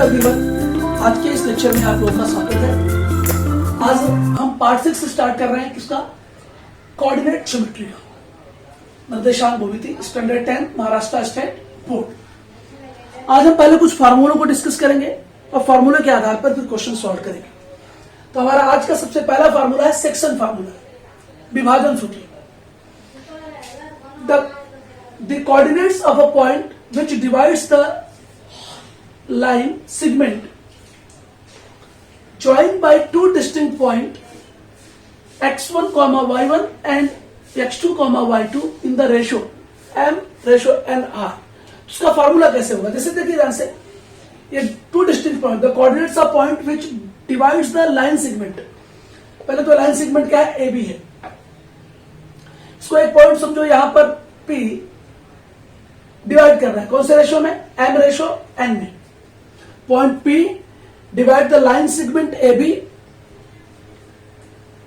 Everyone, आज के इस लेक्चर में आप लोगों का स्वागत है। आज हम पार्ट 6 स्टार्ट कर रहे हैं, किसका? कोऑर्डिनेट ज्योमेट्री का, निर्देशांक भूमिति, स्टैंडर्ड 10 महाराष्ट्र स्टेट बोर्ड। आज हम पहले कुछ फार्मूलों को डिस्कस करेंगे और फार्मूले के आधार पर फिर क्वेश्चन सॉल्व करेंगे। तो हमारा आज का सबसे पहला फार्मूला है सेक्शन फार्मूला, विभाजन सूत्र। The coordinates of a point which divides the line segment joined by two distinct points x1, y1 and x2, y2 in the ratio m/n/r। उसका फार्मूला कैसे होगा? जैसे देखिए ध्यान से, ये two distinct point, the coordinates of point which divides the line segment. पहले तो लाइन सेगमेंट क्या है? AB है। इसको एक पॉइंट समझो, यहां पर P डिवाइड कर रहा है, कौन से रेशो में? m/n में। Point P divide the line segment AB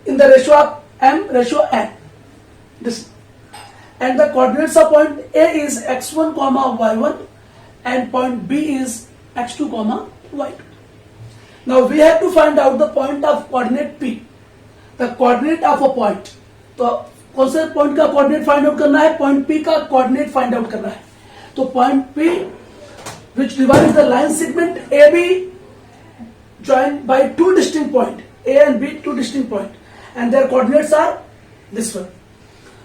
in the ratio of m/n. This and the coordinates of point A is x1, y1 and point B is x2, y2. Now we have to find out the point of coordinate P, the coordinate of a point. तो कौन से point का coordinate find out करना है? Point P का coordinate find out करना है। तो point P which divides the line segment AB joined by two distinct point A and B, two distinct point, and their coordinates are this one.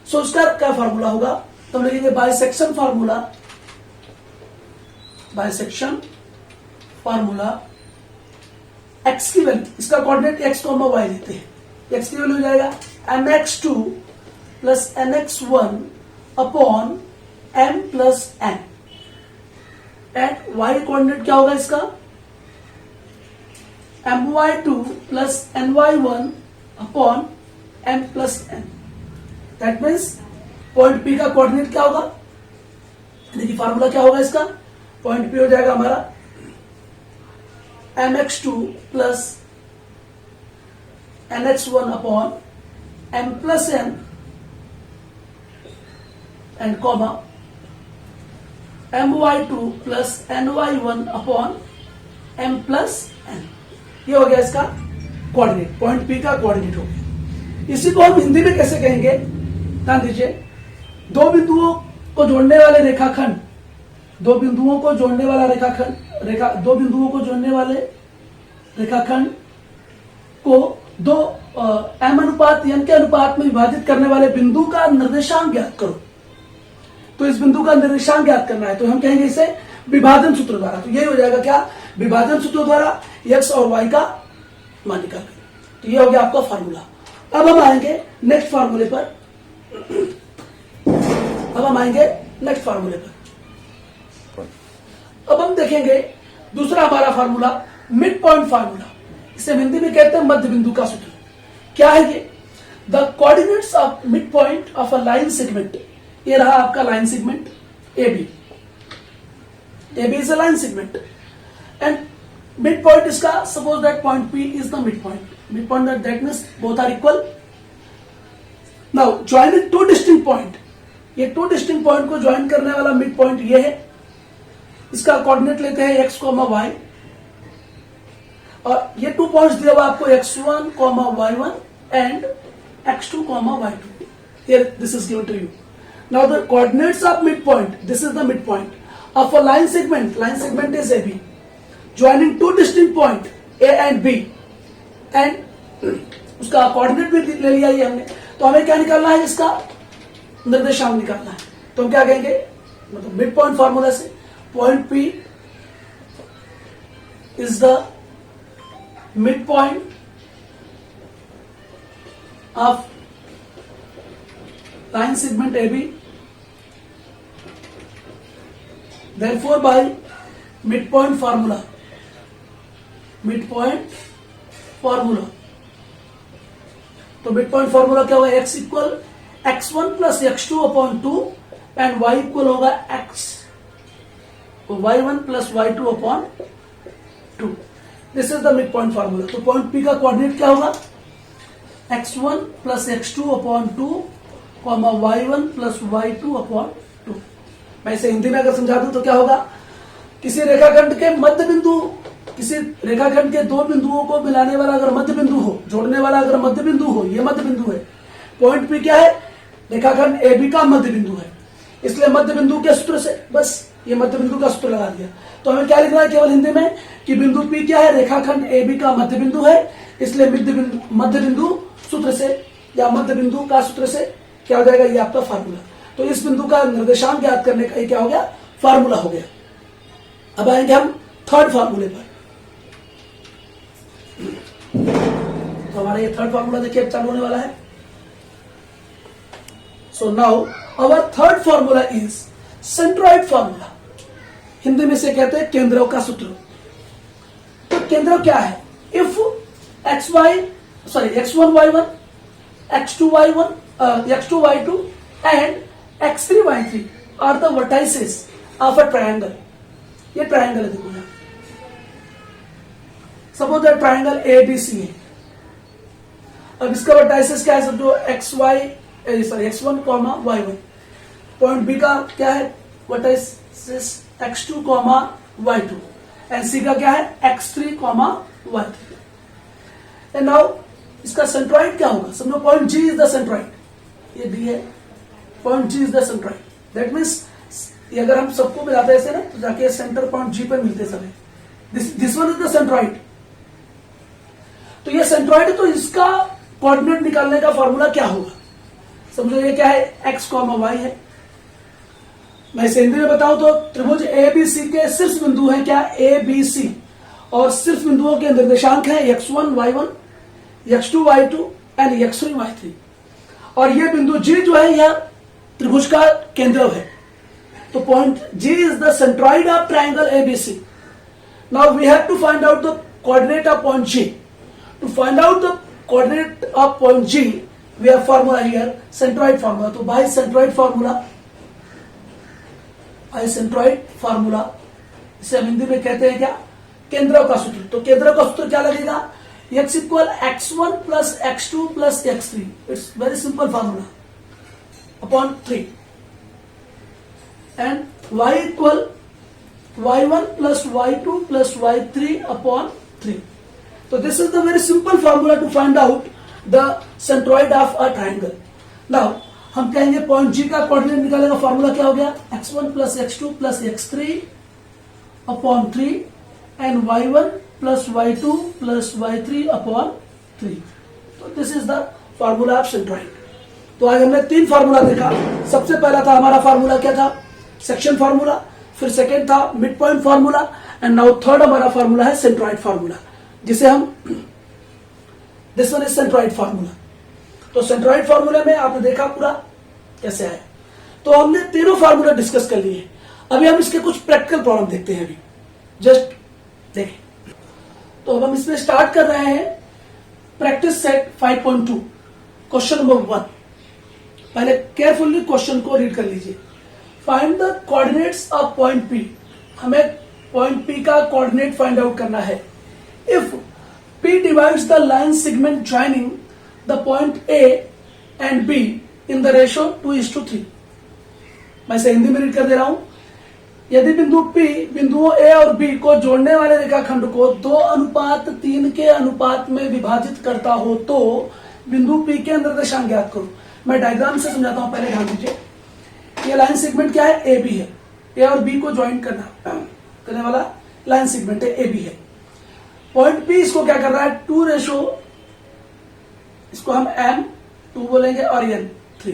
So उसका क्या formula होगा? तो हम लिखेंगे bisection formula, bisection formula x की value, इसका coordinate x, y लेते हैं। x की वैल्यू हो जाएगा mx2 plus nx1 upon m plus n, and y coordinate क्या होगा इसका? my2 plus ny1 upon m plus n। That means point P का कोऑर्डिनेट क्या होगा? देखिए फार्मूला क्या होगा इसका? पॉइंट P हो जाएगा हमारा mx2 plus nx1 upon m plus n and comma my2 plus ny1 upon m plus n। ये हो गया इसका कोऑर्डिनेट, पॉइंट P का कोऑर्डिनेट हो गया। इसी को हम हिंदी में कैसे कहेंगे? ध्यान दीजिए, दो बिंदुओं को जोड़ने वाले रेखाखंड, दो बिंदुओं को जोड़ने वाला रेखाखंड, दो बिंदुओं को जोड़ने वाले रेखाखंड को दो m अनुपात n के अनुपात में विभाजित करने वाले बिंदु का निर्देशांक ज्ञात करो। तो इस बिंदु का निर्देशांक ज्ञात करना है, तो हम कहेंगे इसे विभाजन सूत्र द्वारा। तो यही हो जाएगा क्या? विभाजन सूत्र द्वारा x और y का मान निकाल। तो ये हो गया आपका फार्मूला। अब हम आएंगे नेक्स्ट फार्मूले पर। अब हम देखेंगे दूसरा हमारा फार्मूला, मिड पॉइंट फार्मूला। इसे हिंदी में कहते हैं मध्य बिंदु का सूत्र। क्या है ये? The coordinates of mid point of a line segment. ये रहा आपका line segment AB is a line segment and midpoint इसका, suppose that point P is the midpoint that means both are equal. Now joining two distinct point, ये two distinct point को join करने वाला mid point ये है। इसका coordinate लेते हैं x, y, और ये टू पॉइंट्स दिया हुआ आपको x1, y1 and x2, y2. Here this is given to you. Now the coordinates of midpoint, this is the midpoint of a line segment. Line segment is AB, joining two distinct point A and B, and उसका coordinate भी ले लिया ये हमने। तो हमें क्या निकालना है? इसका निर्देशांक निकालना है। तो हम क्या कहेंगे, मतलब मिड पॉइंट फार्मूला से point P is the midpoint of line segment AB. Therefore, by midpoint formula, तो midpoint formula क्या होगा? x equal x1 plus x2 upon 2 and y equal होगा y1 plus y2 upon 2। This is the midpoint formula। तो point P का coordinate क्या होगा? x1 plus x2 upon 2 y1 plus y2 upon 2। मैं इसे हिंदी में अगर समझा दूं तो क्या होगा? किसी रेखाखंड के मध्य बिंदु किसी रेखाखंड के दो बिंदुओं को मिलाने वाला अगर मध्य बिंदु हो, जोड़ने वाला अगर मध्य बिंदु हो, ये मध्य बिंदु है। पॉइंट पी क्या है? रेखाखंड ए बी का मध्य बिंदु है, इसलिए मध्य बिंदु के सूत्र से बस ये मध्य बिंदु का सूत्र लगा दिया। तो हमें क्या लिखना है केवल हिंदी में कि बिंदु पी क्या है? रेखाखंड ए बी का मध्य बिंदु है, इसलिए मध्य बिंदु सूत्र से या मध्य बिंदु का सूत्र से क्या हो जाएगा? ये आपका फार्मूला। तो इस बिंदु का निर्देशांक ज्ञात करने का ये क्या हो गया? फार्मूला हो गया। अब आएंगे हम थर्ड फार्मूले पर। तो हमारा ये थर्ड फार्मूला देखिए अब चालू होने वाला है। So now our third formula is centroid formula. Hindi में से कहते हैं केंद्रों का सूत्र। तो केंद्र क्या है? If x1 y1, x2 y1, x2 y2 and x3 y3 are the vertices of a triangle. ये ट्रायंगल है, देखो यहाँ। सपोज दैट ट्रायंगल ABC है। अब इसका वर्टाइसिस क्या है? सब जो x1, y1। पॉइंट B का क्या है? Vertices x2, y2 and C का क्या है? x3, y3। एंड नाउ इसका सेंट्रॉइड क्या होगा? समझो point G is the centroid, ये D है, point G is the centroid. That means ये अगर हम सबको मिलाते हैं ऐसे ना, तो जाके सेंटर पॉइंट G पे मिलते सभी। This one is the centroid. तो ये सेंट्रॉइड है, तो इसका कोऑर्डिनेट निकालने का फॉर्मूला क्या होगा? समझो ये क्या है? x, y है। मैं इसे हिंदी में बताऊं तो त्रिभुज ABC के शीर्ष बिंदु है क्या? ABC, और शीर्ष बिंदुओं के निर्देशांक है x1 y1, x2 y2 and x3 y3। और ये बिंदु G जो है यह त्रिभुज का केंद्र है। तो point G is the centroid of triangle ABC. Now we have to find out the coordinate of point G. To find out the coordinate of point G, we have formula here, centroid formula. तो by centroid formula, इसे हम हिंदी में कहते हैं क्या? केंद्रों का सूत्र। तो केंद्रों का सूत्र क्या लगेगा? x equal x1 plus x2 plus x3। It's very simple formula, upon 3। and y equal y1 plus y2 plus y3 upon 3. So this is the very simple formula to find out the centroid of a triangle. Now हम कहेंगे point G का coordinate निकालने का formula क्या हो गया? x1 plus x2 plus x3 upon 3 and y1 plus y2 plus y3 upon 3. So this is the formula of centroid. तो आज हमने 3 फार्मूला देखा। सबसे पहला था हमारा फार्मूला क्या था? Section formula. फिर सेकेंड था mid point formula and now third हमारा फार्मूला है सेंट्रॉइड फार्मूला, जिसे हम this one is centroid formula. तो सेंट्रॉइड फार्मूले में आपने देखा पूरा कैसे आया। तो हमने तीनों फार्मूला डिस्कस कर लिए। अभी हम इसके कुछ प्रैक्टिकल प्रॉब्लम देखते हैं। अभी जस्ट देखें। तो अब हम इसमें स्टार्ट कर रहे हैं प्रैक्टिस सेट 5.2 क्वेश्चन नंबर 1। पहले केयरफुली क्वेश्चन को रीड कर लीजिए। Find the coordinates of point P। हमें पॉइंट P का कोऑर्डिनेट फाइंड आउट करना है। If P divides the line segment joining the point A and B in the ratio 2:3। मैं इसे हिंदी में रीड कर दे रहा हूं। यदि बिंदु P बिंदुओं A और B को जोड़ने वाले रेखाखंड को 2:3 के अनुपात में विभाजित करता हो तो बिंदु P के निर्देशांक ज्ञात करो। मैं डायग्राम से समझाता हूं, पहले ध्यान दीजिए। ये लाइन सेगमेंट क्या है? AB है। A और B को ज्वाइन करने वाला लाइन सेगमेंट है, AB है। पॉइंट P इसको क्या कर रहा है? 2 रेशो, इसको हम M2 बोलेंगे और N3।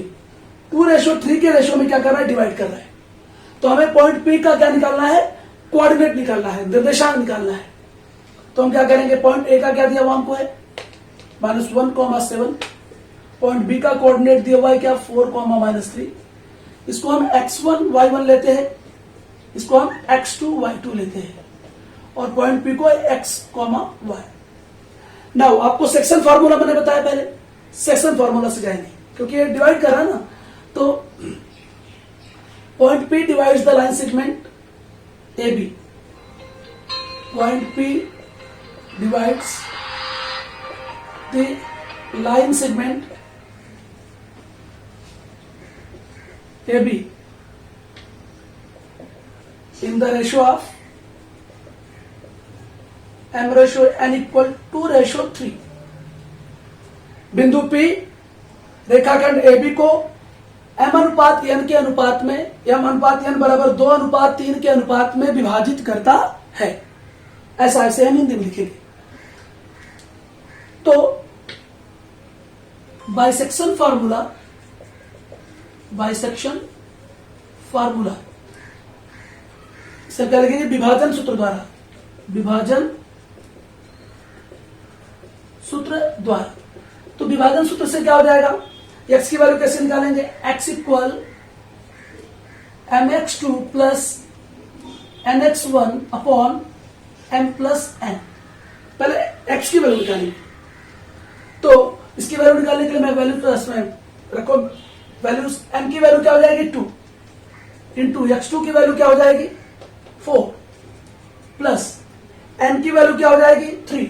2:3 के रेशो में क्या कर रहा है? डिवाइड कर रहा है। तो हमें पॉइंट P का क्या निकालना है? कोऑर्डिनेट निकालना है, निर्देशांक निकालना है। तो हम क्या करेंगे? पॉइंट A का क्या दिया हुआ हमको है? -1, 7। पॉइंट B का कोऑर्डिनेट दिया हुआ है क्या? 4, -3। इसको हम x1 y1 लेते हैं, इसको हम x2 y2 लेते हैं और पॉइंट P को x, y। नाउ आपको सेक्शन फार्मूला मैंने बताया, पहले सेक्शन फार्मूला से जाएंगे क्योंकि ये डिवाइड कर रहा है ना। तो point P divides the line segment AB। Point P divides the line segment AB in the ratio of m/n = 2/3। बिंदु P रेखाखंड AB को m/n के अनुपात में, m/n बराबर 2:3 के अनुपात में विभाजित करता है। ऐसे हम हिंदी में लिखेंगे। तो बाइसेक्शन फार्मूला इसे क्या लिखेंगे? विभाजन सूत्र द्वारा। तो विभाजन सूत्र से क्या हो जाएगा? x की वैल्यू कैसे निकालेंगे? x = mx2 + nx1 upon m + n। पहले x की वैल्यू निकालेंगे। तो इसकी वैल्यू निकालने के लिए मैं वैल्यू प्लस में रखो, वैल्यूज m की वैल्यू क्या हो जाएगी? 2 इंटू x2 की वैल्यू क्या हो जाएगी? 4 प्लस n की वैल्यू क्या हो जाएगी? 3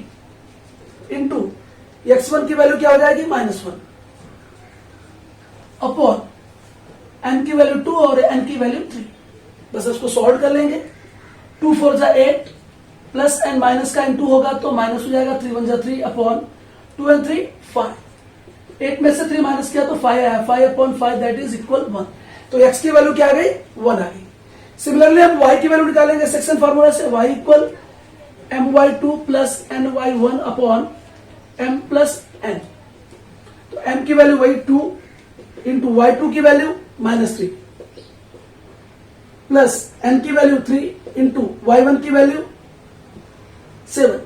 इंटू x1 की वैल्यू क्या हो जाएगी? -1 अपॉन n की वैल्यू 2 और n की वैल्यू 3। बस इसको सॉल्व कर लेंगे। 2 × 4 = 8 प्लस n माइनस का इंटू होगा तो माइनस हो जाएगा। 3 × 1 = 3 अपॉन 2 and 3 5। 8 में से 3 माइनस किया तो 5 आया। 5/5 दैट इज इक्वल 1। तो x की वैल्यू क्या आ गई? 1 आ गई। सिमिलरली हम y की वैल्यू निकालेंगे सेक्शन फार्मूला से। y = my2 + ny1 upon m + n। तो m की वैल्यू वही 2 इंटू y2 की वैल्यू -3 प्लस n की वैल्यू 3 इंटू y1 की वैल्यू 7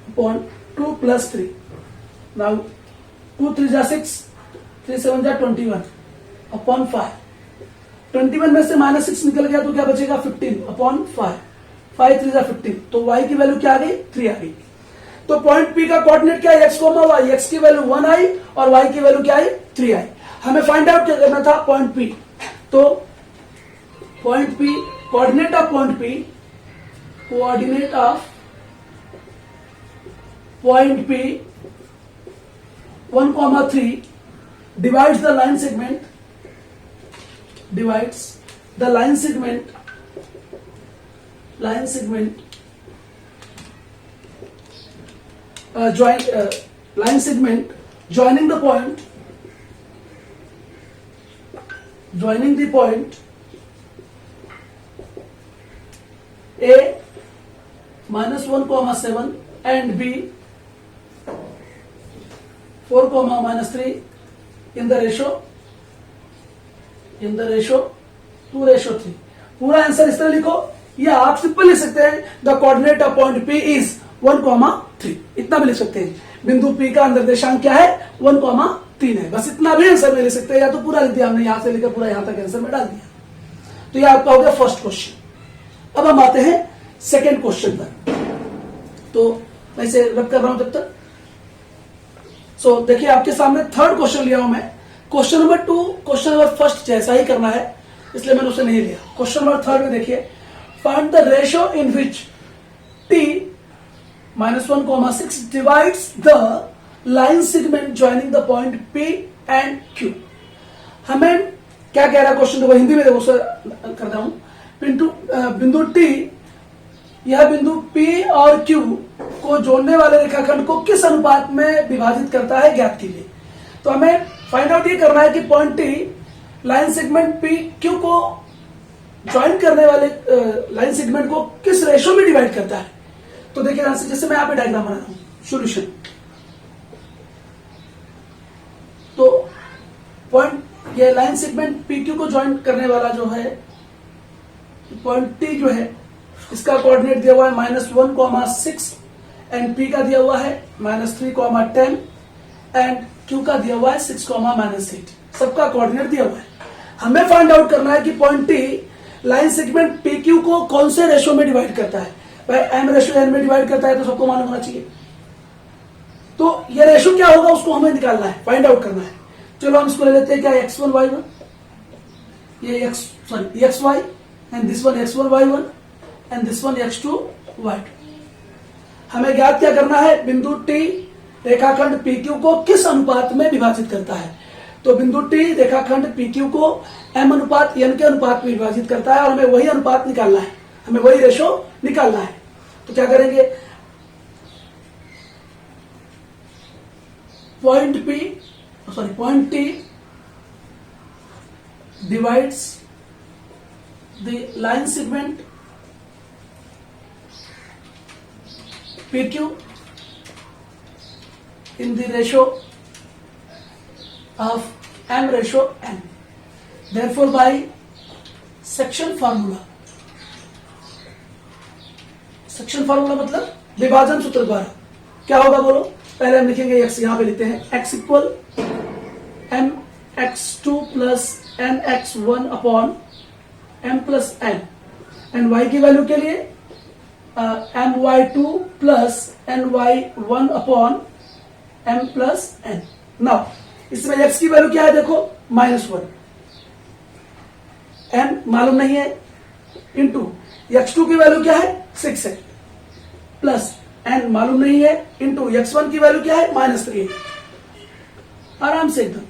अपॉन 2 + 3। Now 2 × 3 = 6, 3 × 7 = 21 upon 5। 21 में से -6 निकल गया तो क्या बचेगा? 15 अपॉन 5। 5 × 3 = 15। तो y की वैल्यू क्या आ गई? 3 आ गई। तो पॉइंट P का कोऑर्डिनेट क्या है? x, y। x की वैल्यू 1 आई और y की वैल्यू क्या आई? 3 आई। हमें फाइंड आउट क्या करना था? Point P। तो point P, coordinate of point P, coordinate of point P 1,3 divides the line segment, line segment joining the point A -1,7 and B 4, -3 in the ratio 2/3। पूरा answer इस तरह लिखो, या आप सिंपल लिख सकते हैं the coordinate of point P is 1,3। इतना भी लिख सकते हैं। बिंदु P का निर्देशांक क्या है? 1,3 है। बस इतना भी आंसर में लिख सकते हैं, या तो पूरा लिख दिया हमने, यहां से लेकर पूरा यहां तक आंसर में डाल दिया। तो ये आपका हो गया फर्स्ट क्वेश्चन। अब हम आते हैं सेकेंड क्वेश्चन पर। तो मैं इसे रब कर रहा हूं तब तक। सो देखिए आपके सामने थर्ड क्वेश्चन लिया हूं मैं। Question number 2 question number first जैसा ही करना है, इसलिए मैंने उसे नहीं लिया। क्वेश्चन नंबर थर्ड में देखिए, find the ratio in which t -1,6 divides the line segment joining the point P and Q। हमें क्या कह रहा है क्वेश्चन? देखो हिंदी में देखो कर रहा हूं। बिंदु T, यह बिंदु P और Q को जोड़ने वाले रेखाखंड को किस अनुपात में विभाजित करता है, ज्ञात कीजिए। तो हमें फाइंड आउट ये करना है कि point T line segment P Q को ज्वाइन करने वाले लाइन सेगमेंट को किस रेशो में डिवाइड करता है। तो देखिए जैसे मैं यहां पे डायग्राम बना रहा हूं, सॉल्यूशन। तो पॉइंट ये लाइन सेगमेंट PQ को ज्वाइन करने वाला जो है पॉइंट T जो है, इसका कोऑर्डिनेट दिया हुआ है -1,6 एंड P का दिया हुआ है -3,10 एंड Q का दिया हुआ है 6,-8। सबका कोऑर्डिनेट दिया हुआ है। हमें फाइंड आउट करना है कि point T line segment PQ को कौन से रेशो में डिवाइड करता है। भाई m/n में डिवाइड करता है तो सबको मालूम होना चाहिए। तो ये रेशो क्या होगा उसको हमें निकालना है, फाइंड आउट करना है। चलो हम इसको ले लेते हैं क्या, x1 y1, ये xy and this one x1 y1 and this one x2 y2। हमें ज्ञात क्या करना है, बिंदु T रेखाखंड PQ को किस अनुपात में विभाजित करता है। तो बिंदु T रेखाखंड PQ को m/n के अनुपात में विभाजित करता है और हमें वही अनुपात निकालना है, हमें वही रेशो निकालना है। तो क्या करेंगे, point T divides the line segment PQ in the ratio of m/n. Therefore, by section formula मतलब विभाजन सूत्र द्वारा क्या होगा बोलो। पहले हम लिखेंगे x, यहां पे लिखते हैं x equal mx2 plus nx1 upon m plus n, and y की वैल्यू के लिए my2 plus ny1 upon m plus n। Now इसमें x की वैल्यू क्या है देखो, -1, m मालूम नहीं है, इंटू x2 की वैल्यू क्या है 6 है, प्लस n मालूम नहीं है, इंटू x1 की वैल्यू क्या है -3 है। आराम से एकदम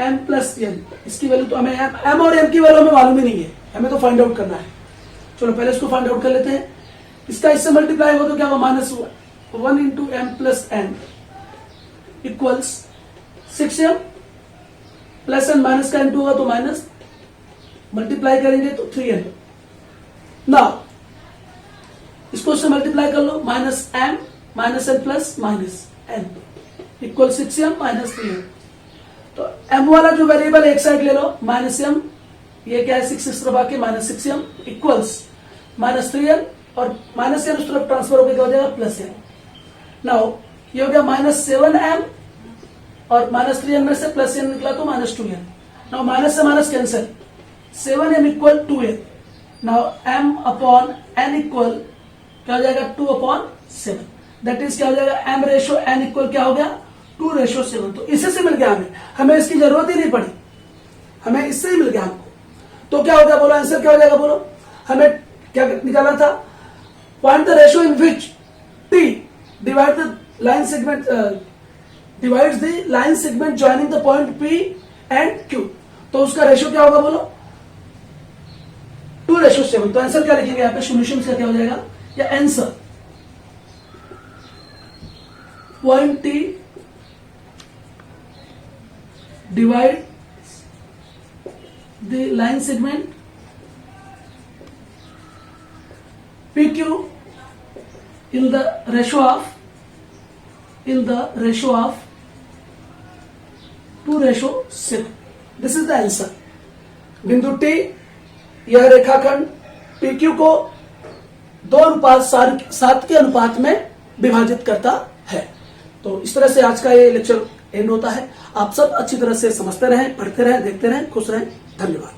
m प्लस n, इसकी वैल्यू तो हमें m और n की वैल्यू हमें मालूम ही नहीं है, हमें तो फाइंड आउट करना है। चलो पहले इसको फाइंड आउट कर लेते हैं। इसका इससे मल्टीप्लाई हो तो क्या होगा, -1 into m plus n equals 6m plus n minus का इंटू होगा तो माइनस, मल्टीप्लाई करेंगे तो 3n। नाउ इसको इससे मल्टीप्लाई कर लो, -m minus n plus minus n equal 6m minus 3n। तो m वाला जो वेरिएबल एक साइड ले लो, -m, ये क्या है 6 इस तरफ आके -6m इक्वल्स -3n, और -n उस तरफ ट्रांसफर होकर क्या हो जाएगा +n। नाउ ये हो गया -7m और -3n में से +n निकला तो -2n। नाउ माइनस से minus cancel, 7m equal 2n। Now m upon n equal क्या हो जाएगा 2/7, दैट इज क्या हो जाएगा m/n इक्वल क्या हो गया 2/7। तो इसी से मिल गया हमें इसकी जरूरत ही नहीं पड़ी, हमें इससे ही मिल गया हमको। तो क्या हो गया बोलो, आंसर क्या हो जाएगा बोलो, हमें क्या निकालना था, find the ratio in which t divides the line segment joining the point P and Q। तो उसका रेशियो क्या होगा बोलो 2/7। तो आंसर क्या लिखेंगे यहाँ पे, सोल्यूशन से क्या हो जाएगा, या answer point T divide the line segment PQ in the ratio of 2/7। This is the answer। बिंदु T यह रेखाखंड PQ को 2:7 के अनुपात में विभाजित करता है। तो इस तरह से आज का ये लेक्चर एंड होता है। आप सब अच्छी तरह से समझते रहें, पढ़ते रहें, देखते रहें, खुश रहें। धन्यवाद।